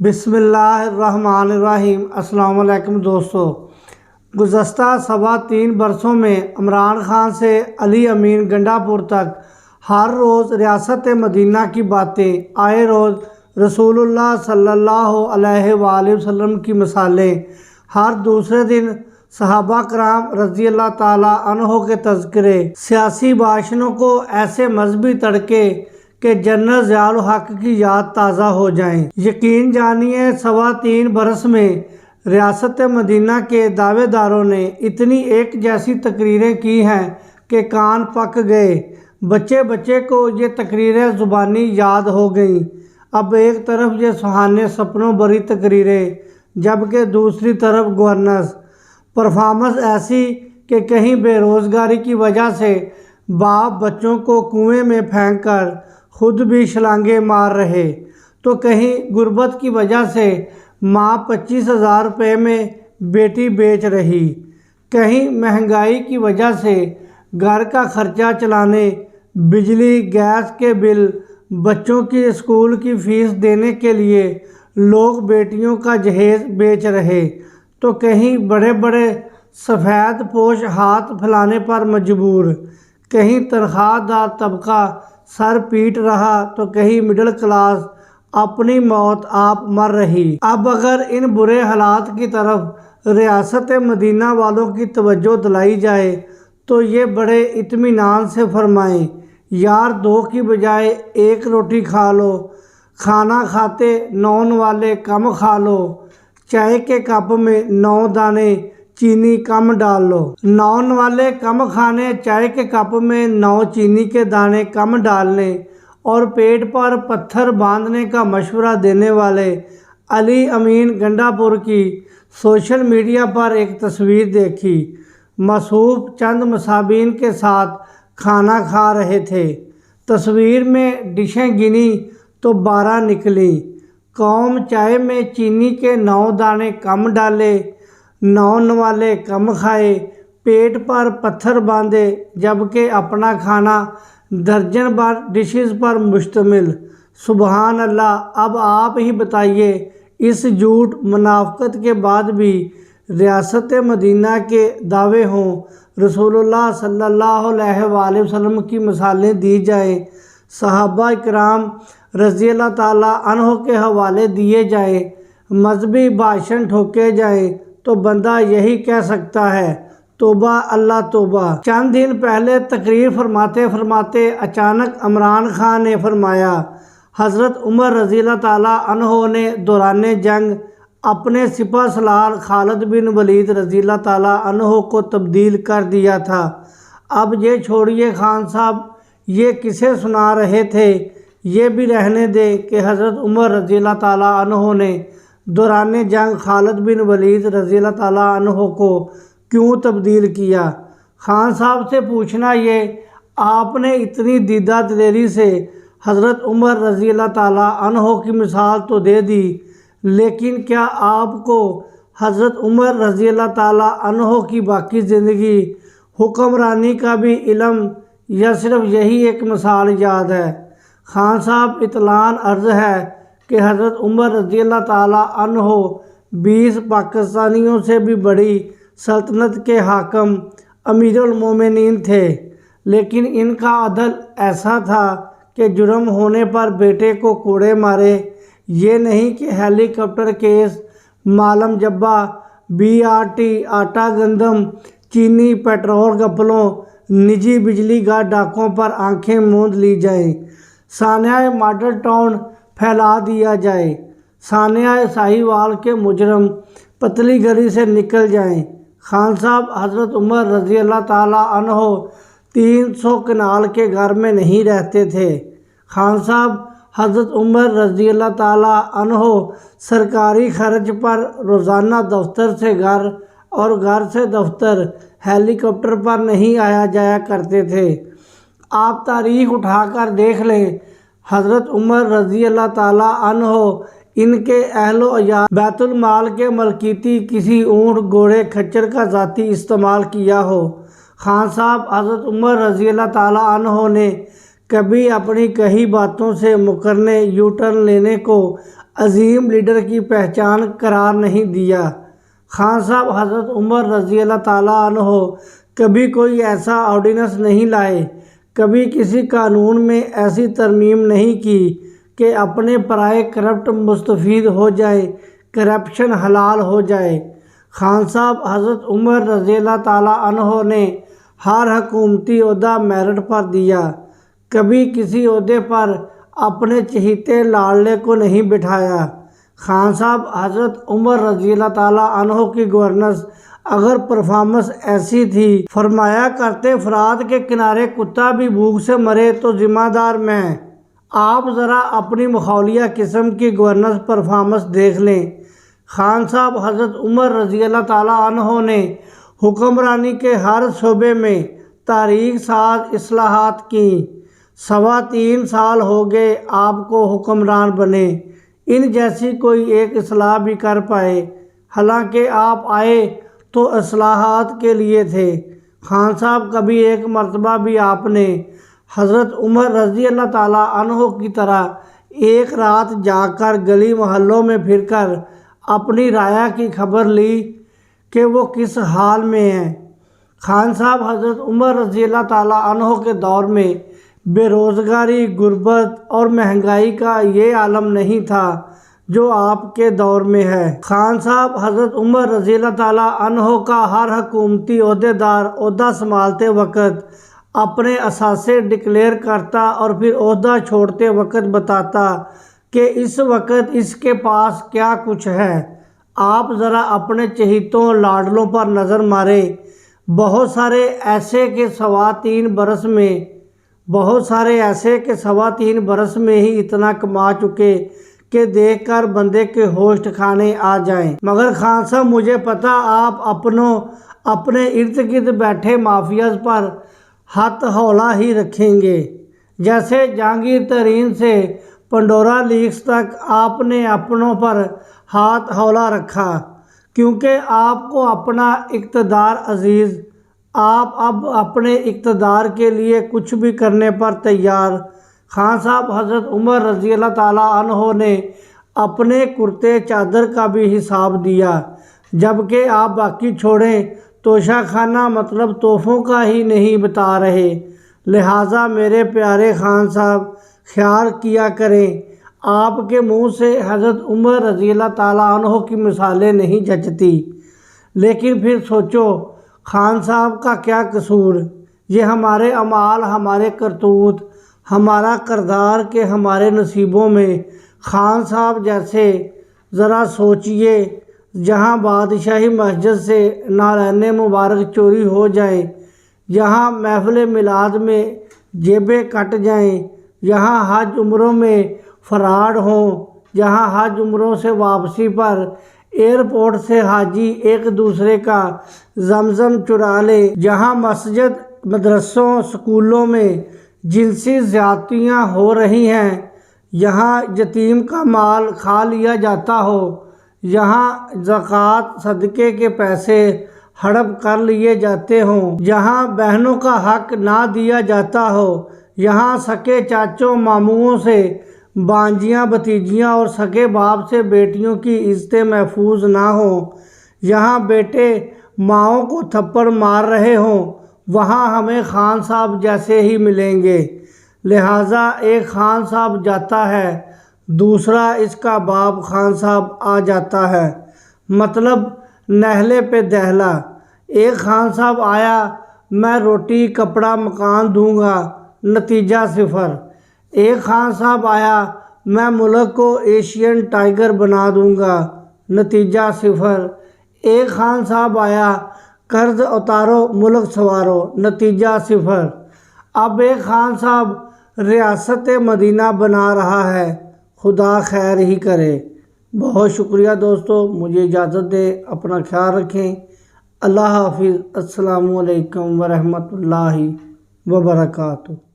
بسم اللہ الرحمن الرحیم۔ السلام علیکم دوستو، گزشتہ 3.25 برسوں میں عمران خان سے علی امین گنڈا پور تک ہر روز ریاست مدینہ کی باتیں، آئے روز رسول اللہ صلی اللہ علیہ وآلہ وسلم کی مثالیں، ہر دوسرے دن صحابہ کرام رضی اللہ تعالیٰ عنہ کے تذکرے، سیاسی بھاشنوں کو ایسے مذہبی تڑکے کہ جنرل ضیاء الحق کی یاد تازہ ہو جائیں۔ یقین جانیے 3.25 برس میں ریاست مدینہ کے دعوے داروں نے اتنی ایک جیسی تقریریں کی ہیں کہ کان پک گئے۔ بچے بچے کو یہ تقریریں زبانی یاد ہو گئیں۔ اب ایک طرف یہ سہانے سپنوں بھری تقریریں، جبکہ دوسری طرف گورننس پرفارمنس ایسی کہ کہیں بے روزگاری کی وجہ سے باپ بچوں کو کنویں میں پھینک کر خود بھی چھلانگیں مار رہے، تو کہیں غربت کی وجہ سے ماں 25,000 روپے میں بیٹی بیچ رہی، کہیں مہنگائی کی وجہ سے گھر کا خرچہ چلانے، بجلی گیس کے بل، بچوں کی اسکول کی فیس دینے کے لیے لوگ بیٹیوں کا جہیز بیچ رہے، تو کہیں بڑے بڑے سفید پوش ہاتھ پھیلانے پر مجبور، کہیں تنخواہ دار طبقہ سر پیٹ رہا، تو کہیں مڈل کلاس اپنی موت آپ مر رہی۔ اب اگر ان برے حالات کی طرف ریاست مدینہ والوں کی توجہ دلائی جائے تو یہ بڑے اطمینان سے فرمائیں، یار 2 کی بجائے 1 روٹی کھا لو، کھانا کھاتے نون والے کم کھا لو، چائے کے کپ میں 9 دانے چینی کم ڈال لو۔ نون والے کم کھانے، چائے کے کپ میں 9 چینی کے دانے کم ڈالنے اور پیٹ پر پتھر باندھنے کا مشورہ دینے والے علی امین گنڈا پور کی سوشل میڈیا پر ایک تصویر دیکھی۔ مصحوف چند مصابین کے ساتھ کھانا کھا رہے تھے۔ تصویر میں ڈشیں گنی تو 12 نکلیں۔ قوم چائے میں چینی کے 9 دانے کم ڈالے، نون والے کم کھائے، پیٹ پر پتھر باندھے، جبکہ اپنا کھانا درجن بھر ڈشز پر مشتمل۔ سبحان اللہ! اب آپ ہی بتائیے، اس جھوٹ منافقت کے بعد بھی ریاست مدینہ کے دعوے ہوں، رسول اللہ صلی اللہ علیہ وآلہ وسلم کی مثالیں دی جائیں، صحابہ کرام رضی اللہ تعالیٰ عنہ کے حوالے دیے جائیں، مذہبی بھاشن ٹھوکے جائیں، تو بندہ یہی کہہ سکتا ہے، توبہ اللہ توبہ۔ چند دن پہلے تقریر فرماتے فرماتے اچانک عمران خان نے فرمایا، حضرت عمر رضی اللہ تعالیٰ عنہ نے دوران جنگ اپنے سپہ سالار خالد بن ولید رضی اللہ تعالیٰ عنہ کو تبدیل کر دیا تھا۔ اب یہ چھوڑیے خان صاحب، یہ کسے سنا رہے تھے، یہ بھی رہنے دے کہ حضرت عمر رضی اللہ تعالیٰ عنہ نے دوران جنگ خالد بن ولید رضی اللہ تعالیٰ عنہ کو کیوں تبدیل کیا۔ خان صاحب سے پوچھنا یہ، آپ نے اتنی دیدہ دلیری سے حضرت عمر رضی اللہ تعالیٰ عنہ کی مثال تو دے دی، لیکن کیا آپ کو حضرت عمر رضی اللہ تعالیٰ عنہ کی باقی زندگی حکمرانی کا بھی علم یا صرف یہی ایک مثال یاد ہے؟ خان صاحب، اطلاع عرض ہے کہ حضرت عمر رضی اللہ تعالیٰ عنہ 20 پاکستانیوں سے بھی بڑی سلطنت کے حاکم امیر المومنین تھے، لیکن ان کا عدل ایسا تھا کہ جرم ہونے پر بیٹے کو کوڑے مارے، یہ نہیں کہ ہیلی کاپٹر کیس، مالم جبہ، BRT، آٹا گندم، چینی، پیٹرول گپلوں، نجی بجلی گھر ڈاکوں پر آنکھیں موند لی جائیں، سانحہ ماڈل ٹاؤن پھیلا دیا جائے، سانحہ ساہیوال کے مجرم پتلی گلی سے نکل جائیں۔ خان صاحب، حضرت عمر رضی اللہ تعالیٰ عنہ 300 کنال کے گھر میں نہیں رہتے تھے۔ خان صاحب، حضرت عمر رضی اللہ تعالیٰ عنہ سرکاری خرچ پر روزانہ دفتر سے گھر اور گھر سے دفتر ہیلی کاپٹر پر نہیں آیا جایا کرتے تھے۔ آپ تاریخ اٹھا کر دیکھ لیں، حضرت عمر رضی اللہ تعالیٰ عنہ ان کے اہل و عیال بیت المال کے ملکیتی کسی اونٹ، گھوڑے، کھچر کا ذاتی استعمال کیا ہو۔ خان صاحب، حضرت عمر رضی اللہ تعالیٰ عنہ نے کبھی اپنی کہی باتوں سے مکرنے، یو ٹرن لینے کو عظیم لیڈر کی پہچان قرار نہیں دیا۔ خان صاحب حضرت عمر رضی اللہ تعالیٰ عنہ کبھی کوئی ایسا آرڈیننس نہیں لائے، کبھی کسی قانون میں ایسی ترمیم نہیں کی کہ اپنے پرائے کرپٹ مستفید ہو جائے، کرپشن حلال ہو جائے۔ خان صاحب حضرت عمر رضی اللہ تعالیٰ عنہ نے ہر حکومتی عہدہ میرٹ پر دیا، کبھی کسی عہدے پر اپنے چہیتے لاڈلے کو نہیں بٹھایا۔ خان صاحب حضرت عمر رضی اللہ تعالیٰ عنہ کی گورننس اگر پرفارمنس ایسی تھی، فرمایا کرتے فرات کے کنارے کتا بھی بھوک سے مرے تو ذمہ دار میں۔ آپ ذرا اپنی مخولیہ قسم کی گورننس پرفارمنس دیکھ لیں۔ خان صاحب حضرت عمر رضی اللہ تعالیٰ عنہ نے حکمرانی کے ہر شعبے میں تاریخ ساز اصلاحات کیں۔ 3.25 سال ہو گئے آپ کو حکمران بنے، ان جیسی کوئی ایک اصلاح بھی کر پائے؟ حالانکہ آپ آئے تو اصلاحات کے لیے تھے۔ خان صاحب کبھی ایک مرتبہ بھی آپ نے حضرت عمر رضی اللہ تعالیٰ عنہ کی طرح ایک رات جاگ کر گلی محلوں میں پھر کر اپنی رعایا کی خبر لی کہ وہ کس حال میں ہیں؟ خان صاحب حضرت عمر رضی اللہ تعالیٰ عنہ کے دور میں بے روزگاری، غربت اور مہنگائی کا یہ عالم نہیں تھا جو آپ کے دور میں ہے۔ خان صاحب حضرت عمر رضی اللہ تعالیٰ عنہ کا ہر حکومتی عہدیدار عہدہ سنبھالتے وقت اپنے اثاثے ڈکلیئر کرتا اور پھر عہدہ چھوڑتے وقت بتاتا کہ اس وقت اس کے پاس کیا کچھ ہے۔ آپ ذرا اپنے چہیتوں لاڈلوں پر نظر ماریں، بہت سارے ایسے کہ 3.25 برس میں ہی اتنا کما چکے کہ دیکھ کر بندے کے ہوش ٹھکانے آ جائیں۔ مگر خان صاحب مجھے پتہ آپ اپنے ارد گرد بیٹھے مافیاز پر ہاتھ ہولا ہی رکھیں گے، جیسے جہانگیر ترین سے پنڈورا لیکس تک آپ نے اپنوں پر ہاتھ ہولا رکھا، کیونکہ آپ کو اپنا اقتدار عزیز۔ آپ اب اپنے اقتدار کے لیے کچھ بھی کرنے پر تیار۔ خان صاحب حضرت عمر رضی اللہ تعالیٰ عنہ نے اپنے کرتے چادر کا بھی حساب دیا، جبکہ آپ باقی چھوڑیں توشہ خانہ مطلب تحفوں کا ہی نہیں بتا رہے۔ لہٰذا میرے پیارے خان صاحب خیال کیا کریں، آپ کے منہ سے حضرت عمر رضی اللہ تعالیٰ عنہ کی مثالیں نہیں جچتی، لیکن پھر سوچو خان صاحب کا کیا قصور؟ یہ ہمارے اعمال، ہمارے کرتوت، ہمارا کردار کہ ہمارے نصیبوں میں خان صاحب جیسے۔ ذرا سوچئے، جہاں بادشاہی مسجد سے نالین مبارک چوری ہو جائیں، جہاں محفل میلاد میں جیبیں کٹ جائیں، جہاں حج عمروں میں فراڈ ہوں، جہاں حج عمروں سے واپسی پر ایئرپورٹ سے حاجی ایک دوسرے کا زمزم چرا لے، جہاں مسجد، مدرسوں، سکولوں میں جنسی زیادتیاں ہو رہی ہیں، یہاں یتیم کا مال کھا لیا جاتا ہو، یہاں زکوٰۃ صدقے کے پیسے ہڑپ کر لیے جاتے ہوں، یہاں بہنوں کا حق نہ دیا جاتا ہو، یہاں سکے چاچوں ماموں سے بانجیاں بھتیجیاں اور سکے باپ سے بیٹیوں کی عزتیں محفوظ نہ ہوں، یہاں بیٹے ماؤں کو تھپڑ مار رہے ہوں، وہاں ہمیں خان صاحب جیسے ہی ملیں گے۔ لہٰذا ایک خان صاحب جاتا ہے، دوسرا اس کا باپ خان صاحب آ جاتا ہے، مطلب نہلے پہ دہلا۔ ایک خان صاحب آیا، میں روٹی کپڑا مکان دوں گا، نتیجہ صفر۔ ایک خان صاحب آیا، میں ملک کو ایشین ٹائیگر بنا دوں گا، نتیجہ صفر۔ ایک خان صاحب آیا، قرض اتارو ملک سنوارو، نتیجہ صفر۔ اب ایک خان صاحب ریاست مدینہ بنا رہا ہے، خدا خیر ہی کرے۔ بہت شکریہ دوستو، مجھے اجازت دے، اپنا خیال رکھیں۔ اللہ حافظ۔ السلام علیکم ورحمۃ اللہ وبرکاتہ۔